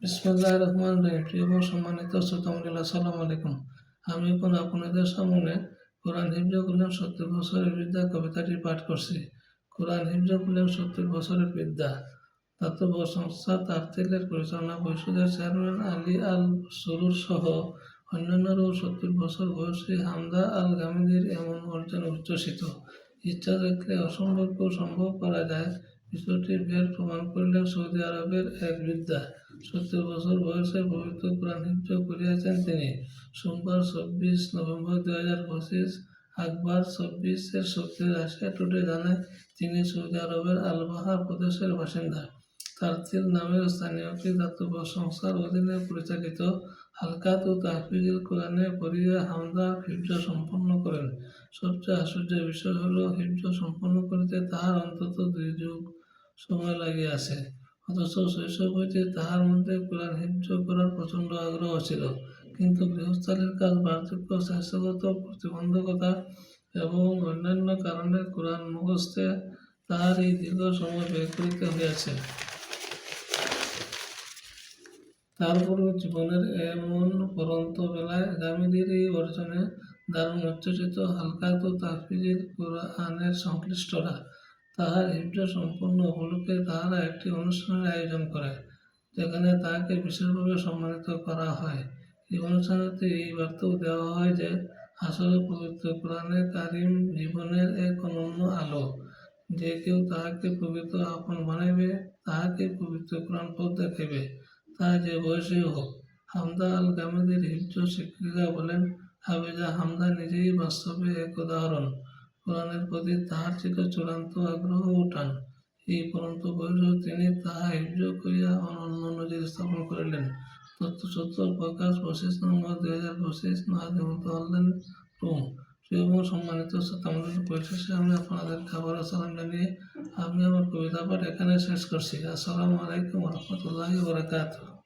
বিসমিল্লাহির রহমানির রহিম। প্রিয় এবং সম্মানিত শ্রোতামণ্ডলী, আসসালামু আলাইকুম। আমি এখন আপনাদের সামনে কোরআন হিফজ করলেন 70 বছরের বিদ্যা কবিতাটি পাঠ করছি। কোরআন হিফজ করলেন 70 বছরের বিদ্যা দাতব্য সংস্থা তারতিলের পরিচালনা পরিষদের চেয়ারম্যান আলী আল সুরুর সহ অন্যান্যরাও 70 বছর বয়সী হামদা আল গামিদীর এমন অর্জন উচ্ছ্বসিত। ইচ্ছা থাকলে অসম্ভবকেও সম্ভব করা যায়, বিষয়টি বের প্রমাণ করলেন সৌদি আরবের এক বৃদ্ধা। 70 বছর বয়সে পবিত্র কোরআন হিফজ করিয়াছেন তিনি। সোমবার 24 নভেম্বর 2025 আকবর 24-এর সূত্রে রাশিয়া টুডে জানায় তিনি সৌদি আরবের আল বাহা প্রদেশের বাসিন্দা। তারতিল নামের স্থানীয় একটি দাতব্য সংস্থার অধীনে পরিচালিত হালকাত ও তাহফিজুল কোরআনে পড়িয়া হামদা হিফজ সম্পন্ন করেন। সবচেয়ে আশ্চর্যের বিষয় হল, হিফজ সম্পন্ন করিতে তাহার অন্তত 2 যুগ সময় লাগিয়াছে, অথচ শৈশব হইতে তাহার মধ্যে কোরআন হিফজ করার প্রচণ্ড আগ্রহ ছিল। কিন্তু গৃহস্থালির কাজ, বার্ধক্য, স্বাস্থ্যগত প্রতিবন্ধকতা এবং অন্যান্য কারণে কোরআন মুখস্থে তাহার এই দীর্ঘ সময় ব্যয় করিতে হইয়াছে। তারপরও জীবনের এমন পরন্ত বেলায় গামিদীর এই অর্জনে দারুণ উচ্ছ্বসিত হালকাত ও তাহফিজুল কোরআনের সংশ্লিষ্টরা। তাহার হিফজ সম্পূর্ণ উপলক্ষে তাহারা একটি অনুষ্ঠানের আয়োজন করে, যেখানে তাহাকে বিশেষভাবে সম্মানিত করা হয়। এই অনুষ্ঠানেতে এই বার্তাও দেওয়া হয় যে আসলে পবিত্র কোরআনে কারিম জীবনের এক অনন্য আলো। যে কেউ তাহাকে পবিত্র আপন বানাইবে, তাহাকে পবিত্র কোরআন পথ দেখাইবে, তা যে বয়সেই হোক। হামদা আল গামিদীর হিফজ শিক্ষিকা বলেন, হাফেজা হামদা নিজেই বাস্তবে এক উদাহরণ। কোরআনের প্রতি তাহার ছিল চূড়ান্ত আগ্রহ ও টান। এই পরন্ত বয়সেও তিনি তাহা হিফজ করিয়া অনন্য নজির স্থাপন করিলেন। তথ্যসূত্র প্রকাশ 25 নভেম্বর 2025 নাদিমত অনলাইন রুম। প্রিয় এবং সম্মানিত শ্রোতামণ্ডলী, পরিশেষে আমি আপনাদেরকে আবারও সালাম জানিয়ে আমি আমার কবিতা পাঠ এখানে শেষ করছি। আসসালামু আলাইকুম ওয়া রাহমাতুল্লাহি ওয়া বারাকাতুহু।